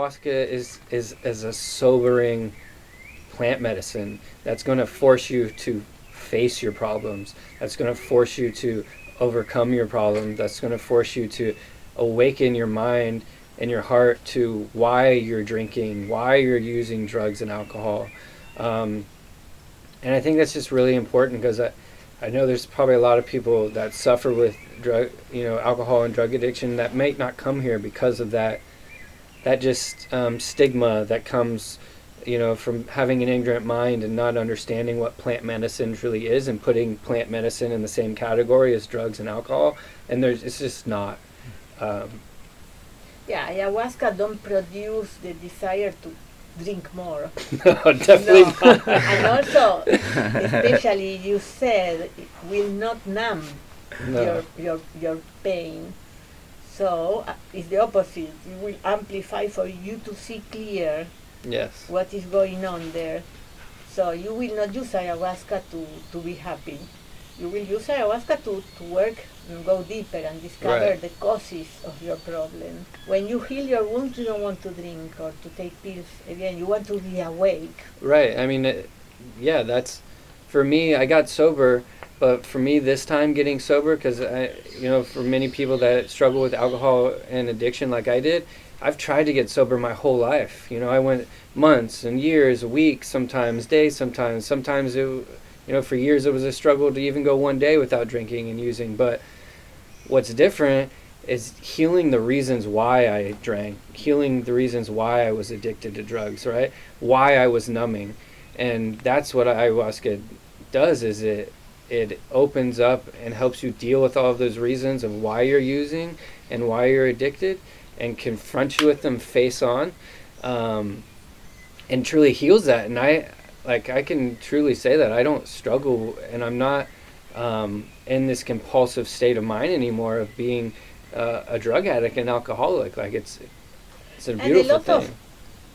ayahuasca is a sobering plant medicine that's going to force you to face your problems. That's going to force you to overcome your problem. That's going to force you to awaken your mind and your heart to why you're drinking, why you're using drugs and alcohol. And I think that's just really important because I know there's probably a lot of people that suffer with alcohol and drug addiction that might not come here because of that just stigma that comes, from having an ignorant mind and not understanding what plant medicine really is and putting plant medicine in the same category as drugs and alcohol. And it's just not. Ayahuasca don't produce the desire to drink more. No, definitely not. And also, especially you said, it will not numb your pain. So it's the opposite. It will amplify for you to see clear what is going on there. So you will not use ayahuasca to be happy. You will use ayahuasca to work and go deeper and discover the causes of your problem. When you heal your wounds, you don't want to drink or to take pills again. You want to be awake. Right. I mean, that's, for me, I got sober, but for me this time getting sober, because, for many people that struggle with alcohol and addiction like I did, I've tried to get sober my whole life. I went months and years, weeks, sometimes days, sometimes it, for years it was a struggle to even go one day without drinking and using. But what's different is healing the reasons why I drank, healing the reasons why I was addicted to drugs, right? Why I was numbing. And that's what ayahuasca does, is it opens up and helps you deal with all of those reasons of why you're using and why you're addicted, and confronts you with them face on, and truly heals that. And I can truly say that I don't struggle, and I'm not in this compulsive state of mind anymore of being a drug addict and alcoholic. Like it's a beautiful thing. And a lot of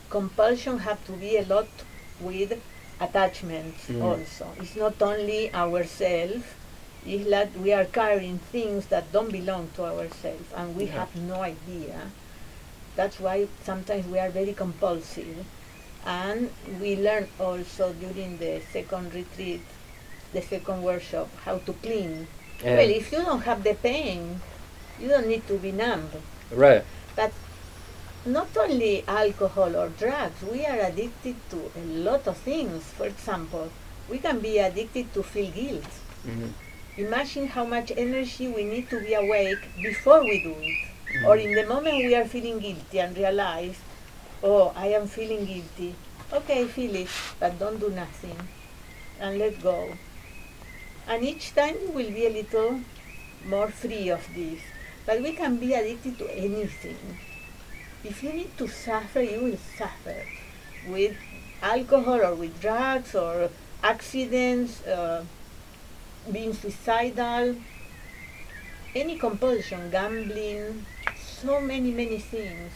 compulsion have to be a lot with attachments also. It's not only ourselves. It's like we are carrying things that don't belong to ourselves, and we have no idea. That's why sometimes we are very compulsive. And we learn also during the second retreat, the second workshop, how to clean. Well, if you don't have the pain, you don't need to be numb. Right. But not only alcohol or drugs, we are addicted to a lot of things. For example, we can be addicted to feel guilt. Mm-hmm. Imagine how much energy we need to be awake before we do it. Mm-hmm. Or in the moment we are feeling guilty and realize, oh, I am feeling guilty. Okay, feel it, but don't do nothing. And let go. And each time you will be a little more free of this. But we can be addicted to anything. If you need to suffer, you will suffer. With alcohol or with drugs or accidents, being suicidal, any compulsion, gambling, so many things.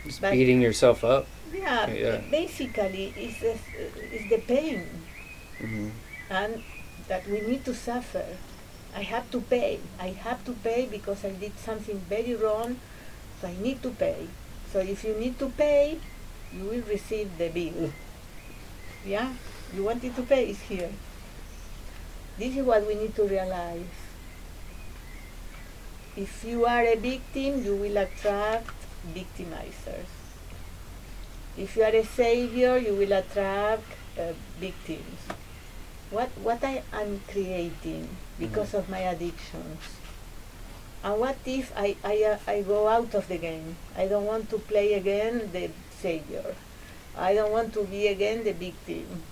Just beating yourself up. Yeah. Basically, it's the pain. Mm-hmm. And that we need to suffer. I have to pay because I did something very wrong, so I need to pay. So if you need to pay, you will receive the bill. Yeah? You wanted to pay, it's here. This is what we need to realize. If you are a victim, you will attract victimizers. If you are a savior, you will attract victims. What I am creating because of my addictions? And what if I go out of the game? I don't want to play again the savior. I don't want to be again the victim.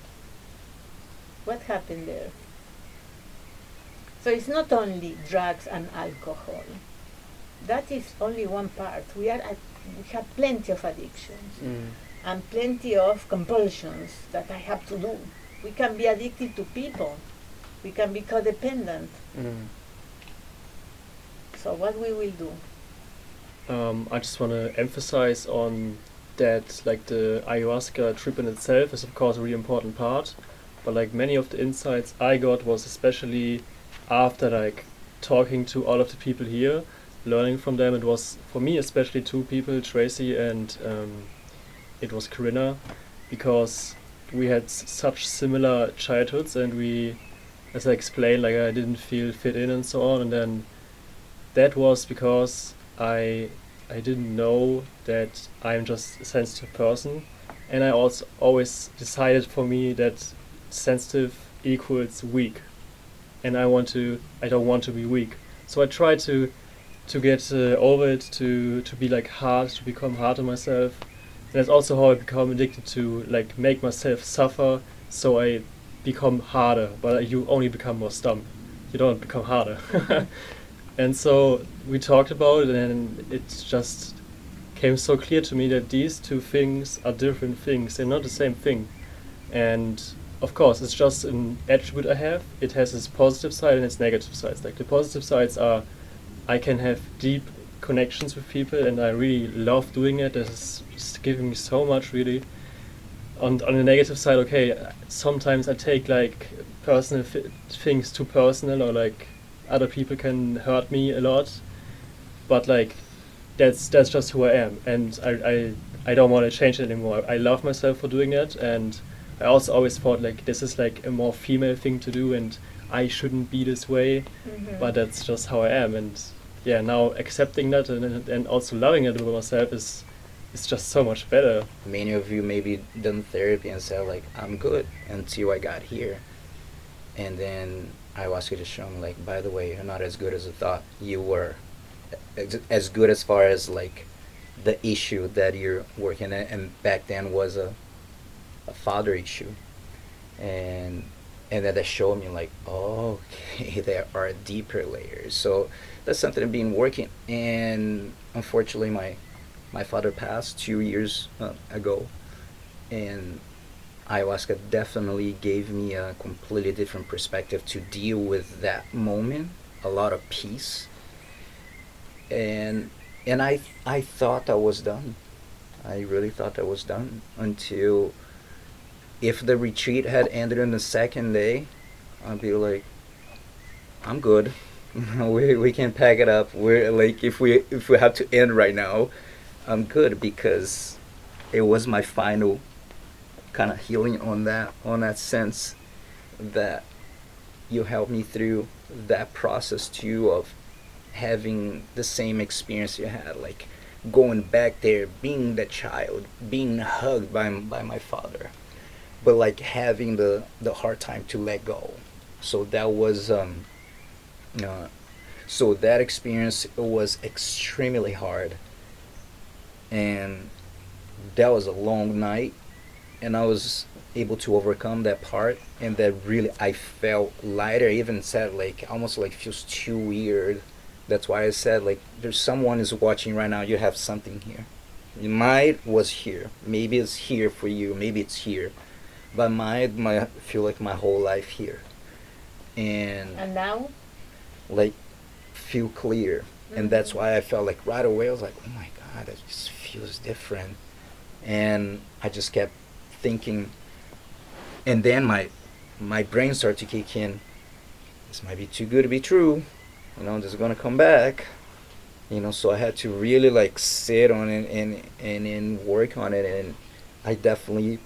What happened there? So it's not only drugs and alcohol. That is only one part. We have plenty of addictions and plenty of compulsions that I have to do. We can be addicted to people. We can be codependent. So what we will do? I just want to emphasize on that, like the ayahuasca trip in itself is of course a really important part, but like many of the insights I got was especially after like talking to all of the people here, learning from them. It was for me especially two people, Tracy and it was Corinna, because we had such similar childhoods, and we, as I explained, like I didn't feel fit in and so on, and then that was because I didn't know that I'm just a sensitive person, and I also always decided for me that sensitive equals weak, and I don't want to be weak. So I try to get over it, to be like hard, to become hard on myself. And that's also how I become addicted to like make myself suffer. So I become harder, but you only become more dumb. You don't become harder. And so we talked about it, and it just came so clear to me that these two things are different things. They're not the same thing. And of course, it's just an attribute I have. It has its positive side and its negative sides. Like the positive sides are, I can have deep connections with people, and I really love doing it. It's giving me so much, really. On the negative side, okay, sometimes I take like personal things too personal, or like other people can hurt me a lot. But like that's just who I am, and I don't want to change it anymore. I love myself for doing that, and I also always thought like this is like a more female thing to do, and I shouldn't be this way, but that's just how I am. And yeah, now accepting that and also loving it about myself is just so much better. Many of you maybe done therapy and said like I'm good until I got here, and then ayahuasca just showed me like, by the way, you're not as good as I thought you were. As good as far as like the issue that you're working at, and back then was a father issue, and then that showed me like, oh, okay, there are deeper layers. So that's something I've been working. And unfortunately my father passed 2 years ago, and ayahuasca definitely gave me a completely different perspective to deal with that moment, a lot of peace. And I thought I was done. I really thought I was done until, if the retreat had ended on the second day, I'd be like, I'm good. we can pack it up. We're like, if we have to end right now, I'm good, because it was my final kind of healing on that sense, that you helped me through that process too, of having the same experience you had, like going back there, being the child, being hugged by my father, but like having the hard time to let go. So that was so that experience was extremely hard, and that was a long night, and I was able to overcome that part, and that really I felt lighter. I even said like almost like feels too weird. That's why I said like there's someone is watching right now. You have something here. Mine was here. Maybe it's here for you. Maybe it's here, but mine might feel like my whole life here, and now, like feel clear. And that's why I felt like right away I was like, oh my god, it just feels different. And I just kept thinking, and then my brain started to kick in. This might be too good to be true. This is gonna come back. So I had to really like sit on it and work on it, and I definitely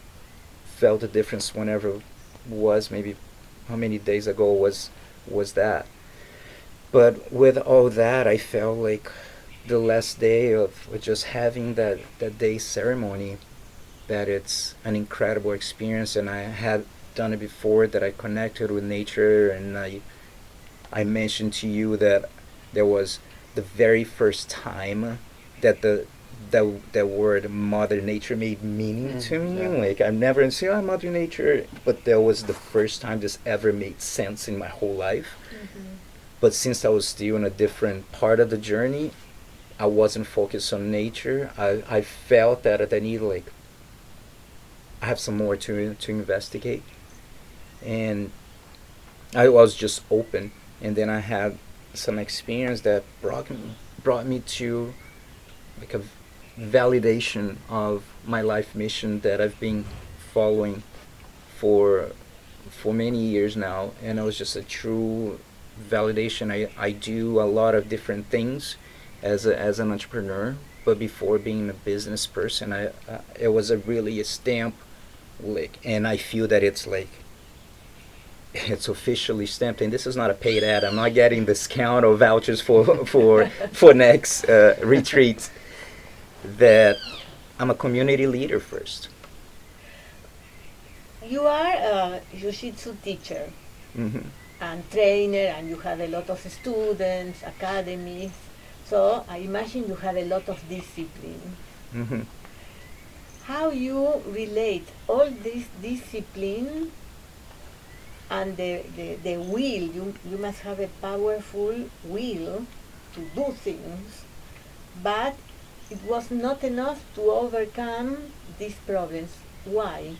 felt the difference whenever it was. Maybe how many days ago was that? But with all that, I felt like the last day of just having that day ceremony, that it's an incredible experience, and I had done it before, that I connected with nature, and I mentioned to you that there was the very first time that that word Mother Nature made meaning to me. Yeah. Like I've never seen Mother Nature, but that was the first time this ever made sense in my whole life. But since I was still in a different part of the journey, I wasn't focused on nature. I felt that I need like I have some more to investigate, and I was just open. And then I had some experience that brought me to like a validation of my life mission that I've been following for many years now, and it was just a true validation. I do a lot of different things as an entrepreneur, but before being a business person, it was a really a stamp, like, and I feel that it's like it's officially stamped, and this is not a paid ad. I'm not getting discount or vouchers for next retreats. That I'm a community leader first. You are a jiu-jitsu teacher Hmm. and trainer, and you have a lot of students, academies. So I imagine you have a lot of discipline. Hmm. How you relate all this discipline and the will? You must have a powerful will to do things, but it was not enough to overcome these problems. Why?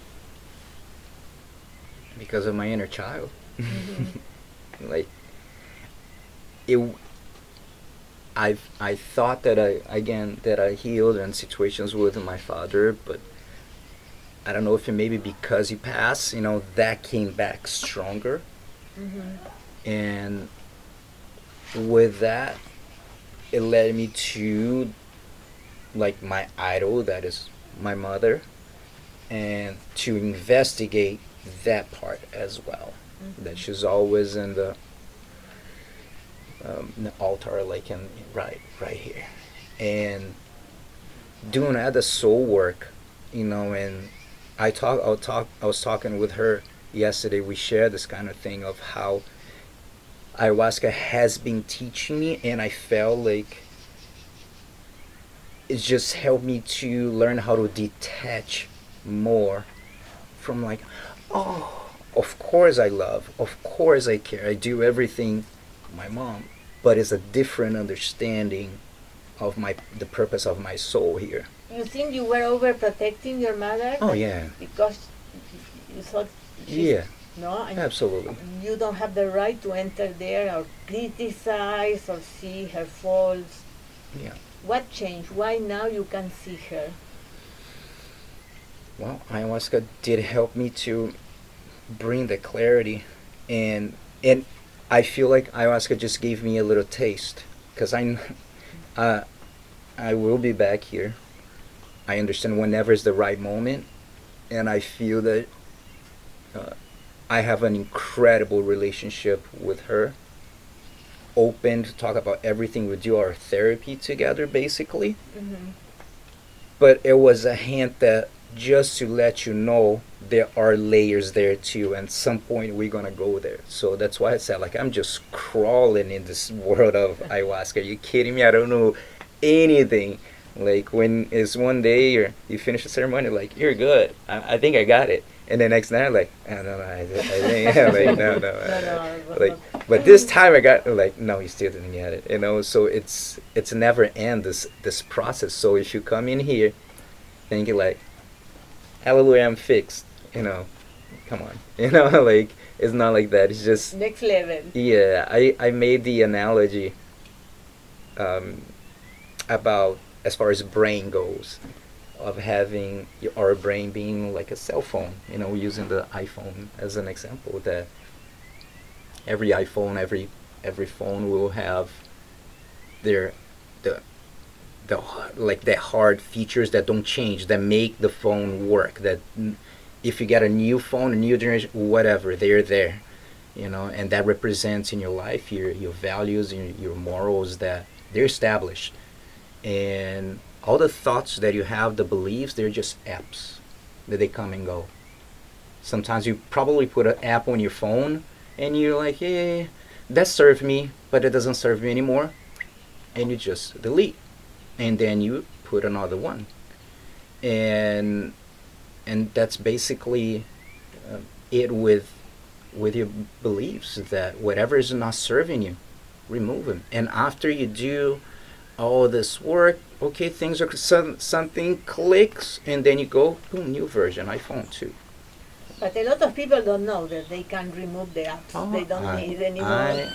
Because of my inner child. Mhm. Like it, I thought that I healed in situations with my father, but I don't know if it maybe because he passed, that came back stronger, Mhm. and with that, it led me to like my idol, that is my mother, and to investigate that part as well. That she's always in the altar, like in right here, and doing that the soul work, and I was talking with her yesterday. We shared this kind of thing of how ayahuasca has been teaching me, and I felt like it's just helped me to learn how to detach more from like, oh, of course I love, of course I care, I do everything my mom, but it's a different understanding of the purpose of my soul here. You think you were overprotecting your mother? Oh yeah, Because you thought yeah, no, and absolutely. you don't have the right to enter there or criticize or see her faults. Yeah. What changed? Why now you can see her? Well, ayahuasca did help me to bring the clarity, and I feel like ayahuasca just gave me a little taste, because uh, I will be back here. I understand whenever is the right moment, and I feel that uh, I have an incredible relationship with her. Open to talk about everything. We do our therapy together, basically. Mm-hmm. But it was a hint that just to let you know there are layers there too, and some point we're gonna go there. So that's why I said, like, I'm just crawling in this world of ayahuasca. Are you kidding me? I don't know anything. Like, when it's one day or you finish the ceremony, like, you're good, I think I got it, and the next night, like, I don't know, I think like, no, it was like, not. but this time I got, like, no, you still didn't get it. So it's never end, this process. So if you come in here thinking like, hallelujah, I'm fixed, come on, like, it's not like that. It's just, Next level. yeah, I made the analogy um, about, as far as brain goes, of having our brain being like a cell phone, using the iPhone as an example, that every iPhone, every phone will have their the like the hard features that don't change, that make the phone work, that if you get a new phone, a new generation, whatever, they're there, and that represents in your life your values and your morals, that they're established. And all the thoughts that you have, the beliefs, they're just apps that they come and go. Sometimes you probably put an app on your phone and you're like, yeah, that served me, but it doesn't serve me anymore, and you just delete, and then you put another one, and that's basically it with your beliefs, that whatever is not serving you, remove them. And after you do all this work, okay, things are something clicks, and then you go, boom, new version, iPhone 2. But a lot of people don't know that they can remove the apps. They don't need anymore.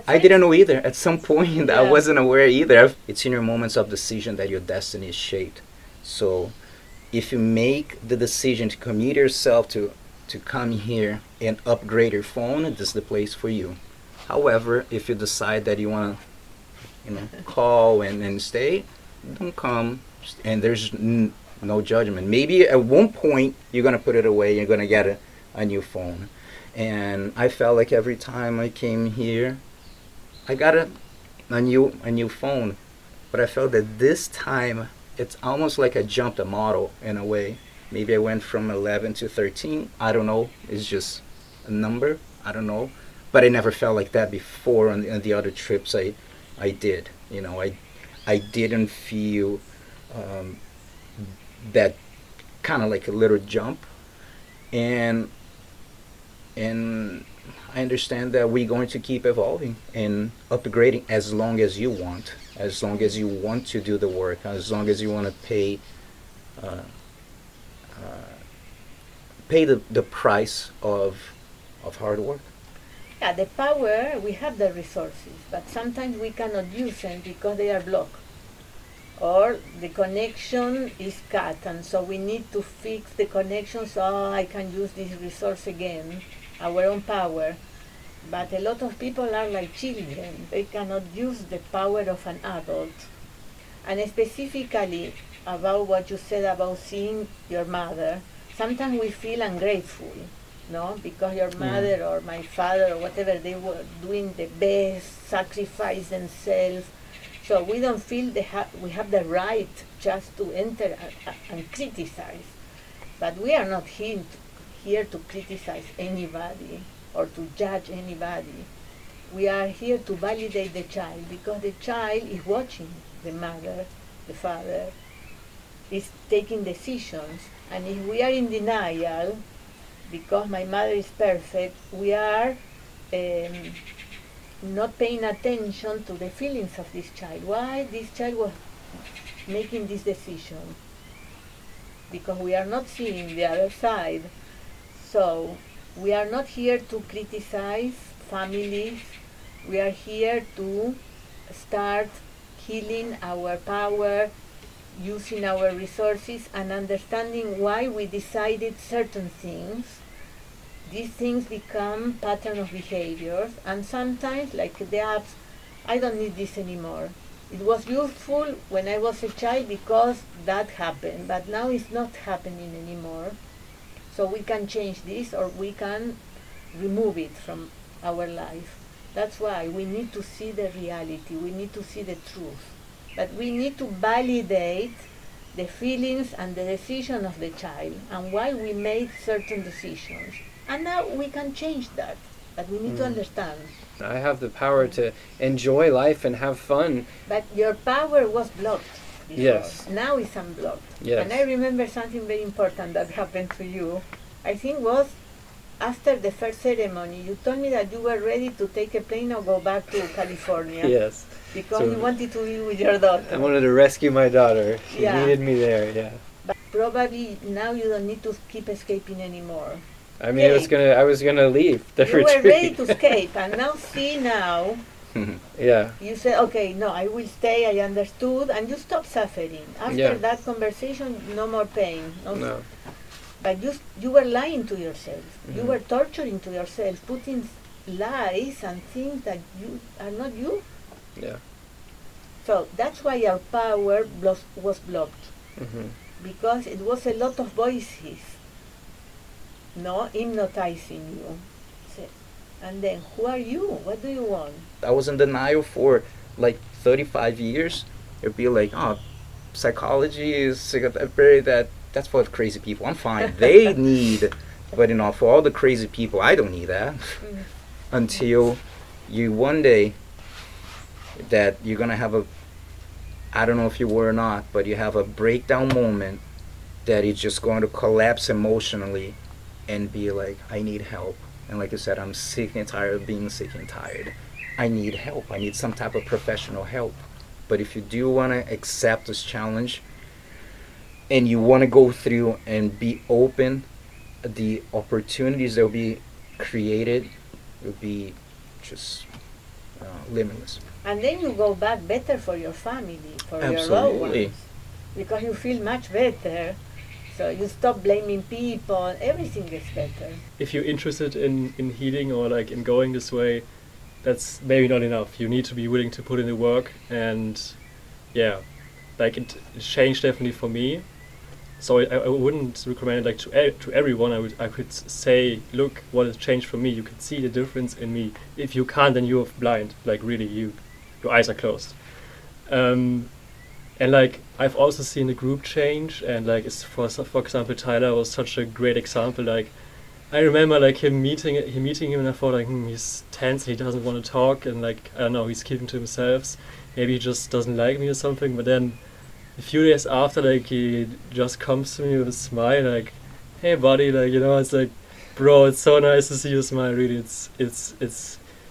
I didn't know either. At some point, I Yeah. wasn't aware either. It's in your moments of decision that your destiny is shaped. So if you make the decision to commit yourself to come here and upgrade your phone, this is the place for you. However, if you decide that you want to call and stay, don't come, and there's no judgment. Maybe at one point you're gonna put it away. You're gonna get a new phone, and I felt like every time I came here, I got a new phone, but I felt that this time it's almost like I jumped a model in a way. Maybe I went from 11 to 13. I don't know. It's just a number. I don't know. But I never felt like that before on the other trips I did. You know, I didn't feel that kind of like a little jump. And I understand that we're going to keep evolving and upgrading as long as you want. As long as you want to do the work. As long as you want to pay the price of hard work. Yeah, the power, we have the resources, but sometimes we cannot use them because they are blocked. Or the connection is cut, and so we need to fix the connection so I can use this resource again, our own power. But a lot of people are like children. They cannot use the power of an adult. And specifically about what you said about seeing your mother, sometimes we feel ungrateful, no? Because your mother or my father or whatever, they were doing the best, sacrifice themselves. So we don't feel we have the right just to enter and criticize. But we are not here to criticize anybody or to judge anybody. We are here to validate the child because the child is watching the mother, the father, is taking decisions. And if we are in denial, because my mother is perfect, we are not paying attention to the feelings of this child. Why this child was making this decision? Because we are not seeing the other side. So we are not here to criticize families. We are here to start healing our power, using our resources and understanding why we decided certain things. These things become pattern of behaviors, and sometimes, like the apps, I don't need this anymore. It was useful when I was a child because that happened, but now it's not happening anymore. So we can change this or we can remove it from our life. That's why we need to see the reality, we need to see the truth. But we need to validate the feelings and the decision of the child and why we made certain decisions. And now we can change that, but we need to understand. I have the power to enjoy life and have fun. But your power was blocked before. Yes. Now it's unblocked. Yes. And I remember something very important that happened to you. I think was after the first ceremony, you told me that you were ready to take a plane or go back to California. Yes. Because So you wanted to be with your daughter. I wanted to rescue my daughter. She Yeah. needed me there, yeah. But probably now you don't need to keep escaping anymore. I mean, I was gonna leave the You retreat. were ready to escape, and now Yeah. you say, okay, no, I will stay, I understood, and you stop suffering. After Yeah. that conversation, no more pain. No. But you were lying to yourself. You Mhm. were torturing to yourself, putting lies and things that you are not you. Yeah. So that's why our power was blocked, Hmm. because it was a lot of voices, no, hypnotizing you. And then, who are you? What do you want? I was in denial for like 35 years. It'd be like, oh, psychology is psychotherapy, that's for crazy people. I'm fine. They need, but for all the crazy people, I don't need that. Until you one day that you're gonna have I don't know if you were or not, but you have a breakdown moment that you're just going to collapse emotionally and be like, I need help. And like I said, I'm sick and tired of being sick and tired. I need help. I need some type of professional help. But if you do want to accept this challenge and you want to go through and be open, the opportunities that will be created will be just limitless. And then you go back better for your family, for your loved Absolutely. ones, because you feel much better. So you stop blaming people, everything gets better. If you're interested in healing or like in going this way, that's maybe not enough. You need to be willing to put in the work, and yeah, like it changed definitely for me. So I wouldn't recommend it like to everyone. I could say, look, what has changed for me. You can see the difference in me. If you can't, then you're blind. Like really, your eyes are closed. And like I've also seen the group change, and like for example, Tyler was such a great example. Like I remember like him meeting him, and I thought like he's tense, he doesn't want to talk, and like I don't know, he's keeping to himself. Maybe he just doesn't like me or something. But then a few days after, like he just comes to me with a smile, like, "Hey, buddy," like it's like, "Bro, it's so nice to see you smile. Really, it's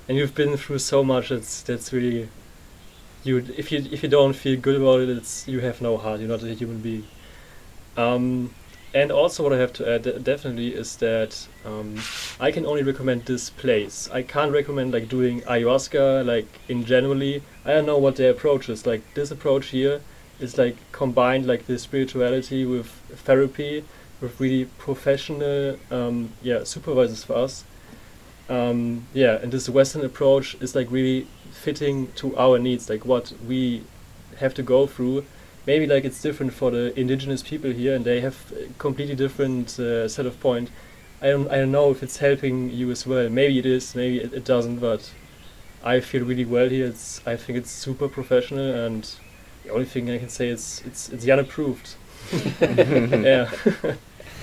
and you've been through so much. That's really." If you don't feel good about it, you have no heart. You're not a human being. And also, what I have to add definitely is that I can only recommend this place. I can't recommend like doing ayahuasca like in generally. I don't know what their approach is. Like this approach here is like combined like the spirituality with therapy, with really professional supervisors for us. And this Western approach is like really fitting to our needs, like what we have to go through. Maybe like it's different for the indigenous people here, and they have a completely different set of point. I don't know if it's helping you as well. Maybe it is, maybe it doesn't. But I feel really well here. I think it's super professional, and the only thing I can say is it's unapproved. Yeah.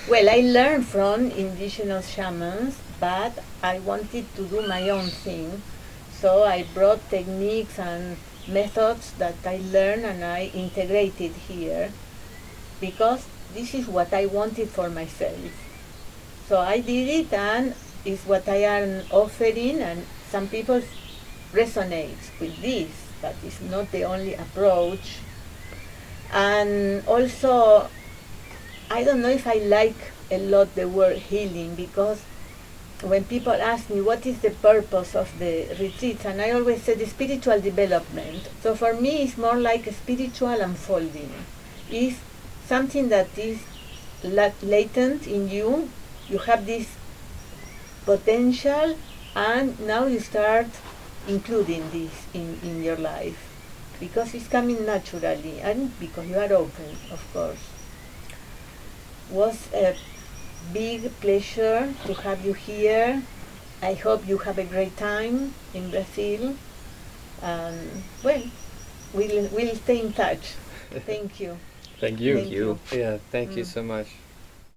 Well, I learned from indigenous shamans, but I wanted to do my own thing. So I brought techniques and methods that I learned and I integrated here because this is what I wanted for myself. So I did it, and it's what I am offering, and some people resonate with this, but it's not the only approach. And also, I don't know if I like a lot the word healing, because when people ask me what is the purpose of the retreats, and I always say the spiritual development. So for me, it's more like a spiritual unfolding. It's something that is latent in you. You have this potential, and now you start including this in your life, because it's coming naturally, and because you are open, of course. Was a big pleasure to have you here. I hope you have a great time in Brazil. And well, we'll stay in touch. Thank you. Thank you. Thank you. Yeah, thank you so much.